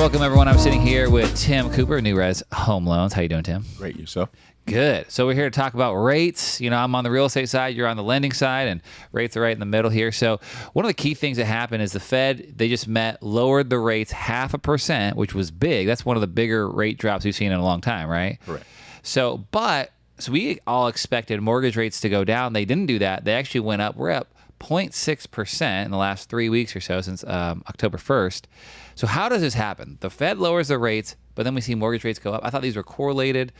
Welcome, everyone. I'm sitting here with Tim Cooper, New Res Home Loans. How you doing, Tim? Great. Yourself? Good. So we're here to talk about rates. You know, I'm on the real estate side, you're on the lending side, and rates are right in the middle here. So one of the key things that happened is the Fed, they just lowered the rates 0.5%, which was big. That's one of the bigger rate drops we've seen in a long time, right? Correct. So we all expected mortgage rates to go down. They didn't do that. They actually went up. We're up 0.6% in the last 3 weeks or so since October 1st. So how does this happen? The Fed lowers the rates, but then we see mortgage rates go up. I thought these were correlated.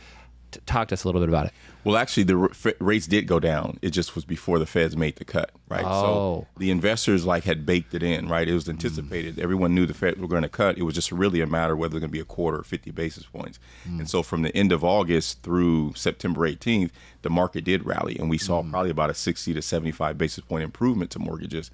Talk to us a little bit about it. Well, actually, the rates did go down. It just was before the Feds made the cut, right? Oh. So the investors had baked it in, right? It was anticipated. Everyone knew the Fed were going to cut. It was just really a matter of whether it was going to be a quarter or 50 basis points. And so from the end of August through September 18th, the market did rally, and we saw probably about a 60 to 75 basis point improvement to mortgages.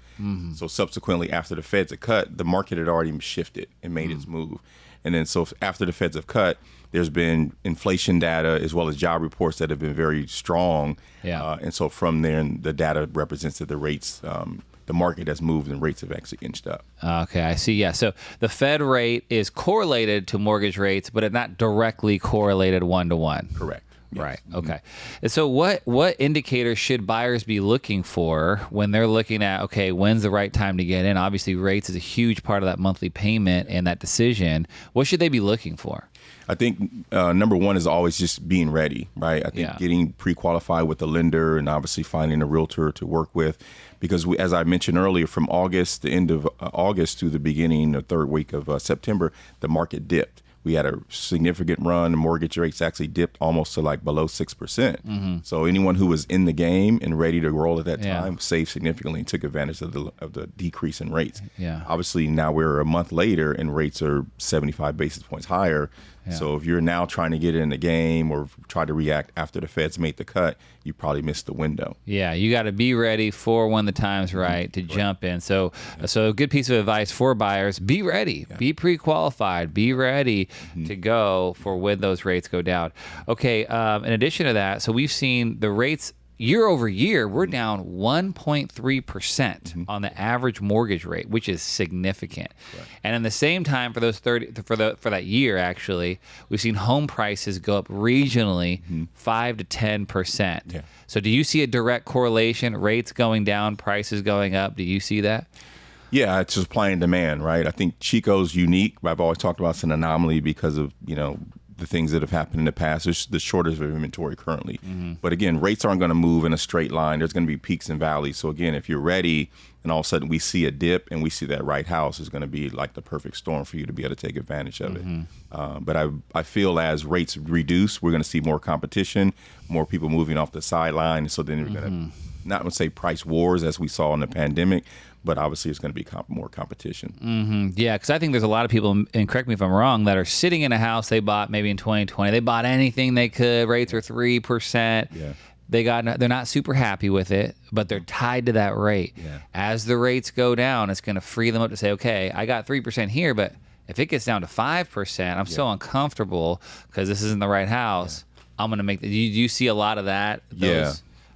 So subsequently, after the Feds had cut, the market had already shifted and made its move. And then so after the Feds have cut, there's been inflation data as well as job reports that have been very strong. Yeah. And so from there, the data represents that the rates, the market has moved and rates have actually inched up. Okay, I see. Yeah. So the Fed rate is correlated to mortgage rates, but it's not directly correlated one-to-one. Correct. Yes. Right. Okay. And so what indicators should buyers be looking for when they're looking at, okay, when's the right time to get in? Obviously, rates is a huge part of that monthly payment and that decision. What should they be looking for? I think number one is always just being ready, right? I think getting pre-qualified with the lender and obviously finding a realtor to work with, because as I mentioned earlier, from August, the end of August to the beginning, the third week of September, the market dipped. We had a significant run. The mortgage rates actually dipped almost to below 6%. So anyone who was in the game and ready to roll at that time saved significantly and took advantage of the decrease in rates. Yeah. Obviously, now we're a month later and rates are 75 basis points higher. Yeah. So if you're now trying to get in the game or try to react after the Feds made the cut, you probably missed the window. Yeah, you got to be ready for when the time's right to jump in. So a good piece of advice for buyers, be ready, be pre-qualified, be ready to go for when those rates go down. Okay, in addition to that, so we've seen the rates year over year, we're down 1.3% on the average mortgage rate, which is significant. Right. And in the same time, for that year, actually, we've seen home prices go up regionally 5 to 10%. Yeah. So, do you see a direct correlation? Rates going down, prices going up? Do you see that? Yeah, it's just supply and demand, right? I think Chico's unique. I've always talked about it's an anomaly because of the things that have happened in the past. There's the shortage of inventory currently. But again, rates aren't going to move in a straight line. There's going to be peaks and valleys. So again, if you're ready and all of a sudden we see a dip and we see that right house, is going to be like the perfect storm for you to be able to take advantage of it. But I feel as rates reduce, we're going to see more competition, more people moving off the sideline. So then we're going to not say price wars as we saw in the pandemic, but obviously it's going to be more competition. Yeah, because I think there's a lot of people, and correct me if I'm wrong, that are sitting in a house they bought maybe in 2020. They bought anything they could. Rates are 3%. Yeah. They're not super happy with it, but they're tied to that rate. Yeah. As the rates go down, it's going to free them up to say, okay, I got 3% here, but if it gets down to 5%, I'm so uncomfortable because this isn't the right house. I'm going to make. Do you see a lot of that?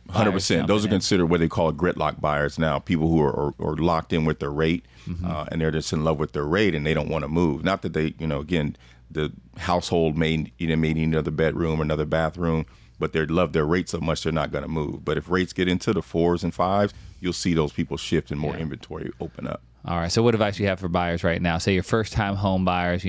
100%. Those are considered what they call gridlock buyers now, people who are locked in with their rate and they're just in love with their rate and they don't want to move. Not that they, again, the household may need another bedroom or another bathroom, but they love their rate so much they're not going to move. But if rates get into the 4s and 5s, you'll see those people shift and more inventory open up. All right. So what advice do you have for buyers right now? Say your first-time home buyers,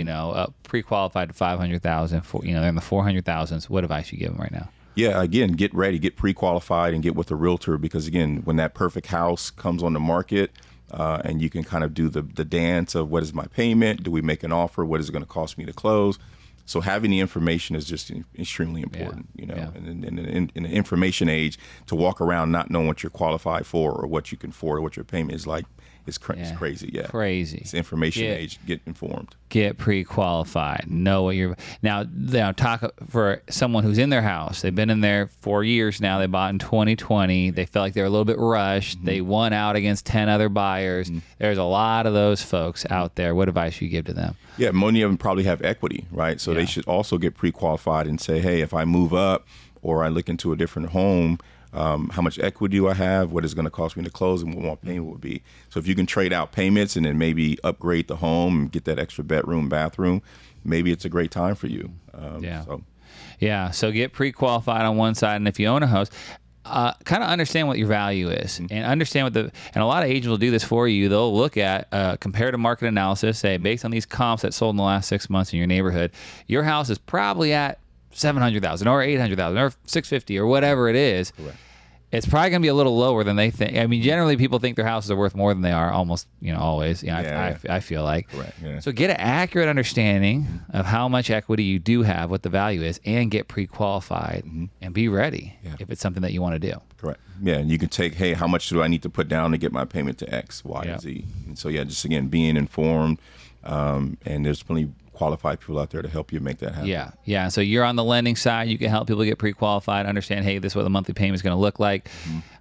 pre-qualified to $500,000, they're in the $400,000s. What advice you give them right now? Yeah, again, get ready, get pre-qualified and get with a realtor because, again, when that perfect house comes on the market and you can kind of do the dance of what is my payment, do we make an offer, what is it going to cost me to close? So having the information is just extremely important, And in the information age, to walk around not knowing what you're qualified for or what you can afford or what your payment is like, it's crazy. Yeah. Crazy. It's information age. Get informed. Get pre-qualified. Know what you're... Now, talk for someone who's in their house. They've been in there 4 years now. They bought in 2020. They felt like they were a little bit rushed. They won out against 10 other buyers. There's a lot of those folks out there. What advice you give to them? Yeah, many of them probably have equity, right? So they should also get pre-qualified and say, hey, if I move up or I look into a different home, how much equity do I have, what is going to cost me to close, and what my payment would be. So if you can trade out payments and then maybe upgrade the home and get that extra bedroom, bathroom, maybe it's a great time for you. So get pre-qualified on one side, and if you own a house, kind of understand what your value is, and understand and a lot of agents will do this for you. They'll look at comparative market analysis, say based on these comps that sold in the last 6 months in your neighborhood, your house is probably at 700,000 or 800,000 or 650 or whatever it is. Correct. It's probably going to be a little lower than they think. I mean, generally people think their houses are worth more than they are, almost, always. I feel like. Correct. Yeah. So get an accurate understanding of how much equity you do have, what the value is, and get pre-qualified and be ready if it's something that you want to do. Correct. Yeah, and you can take, hey, how much do I need to put down to get my payment to X, Y, and Z? And so, just again, being informed, and there's plenty of qualified people out there to help you make that happen. Yeah. So you're on the lending side. You can help people get pre-qualified, understand, hey, this is what the monthly payment is going to look like.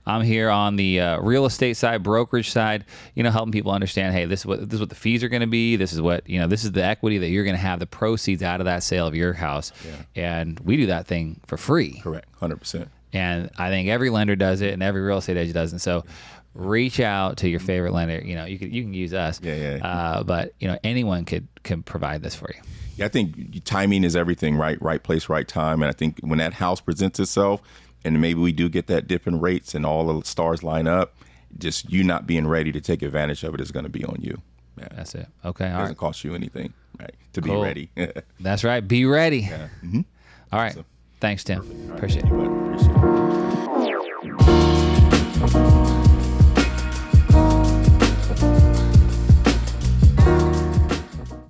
I'm here on the real estate side, brokerage side, helping people understand, hey, this is what the fees are going to be. This is what, this is the equity that you're going to have, the proceeds out of that sale of your house. And we do that thing for free. Correct. 100%. And I think every lender does it, and every real estate agent does. And so reach out to your favorite lender. You can use us. But anyone can provide this for you. Yeah, I think timing is everything, right? Right place, right time. And I think when that house presents itself, and maybe we do get that dip in rates and all the stars line up, just you not being ready to take advantage of it is going to be on you. Yeah. That's it. Okay. It doesn't cost you anything, right? To be ready. That's right. Be ready. Yeah. All right. So, thanks, Tim. Right. Appreciate it. Appreciate it.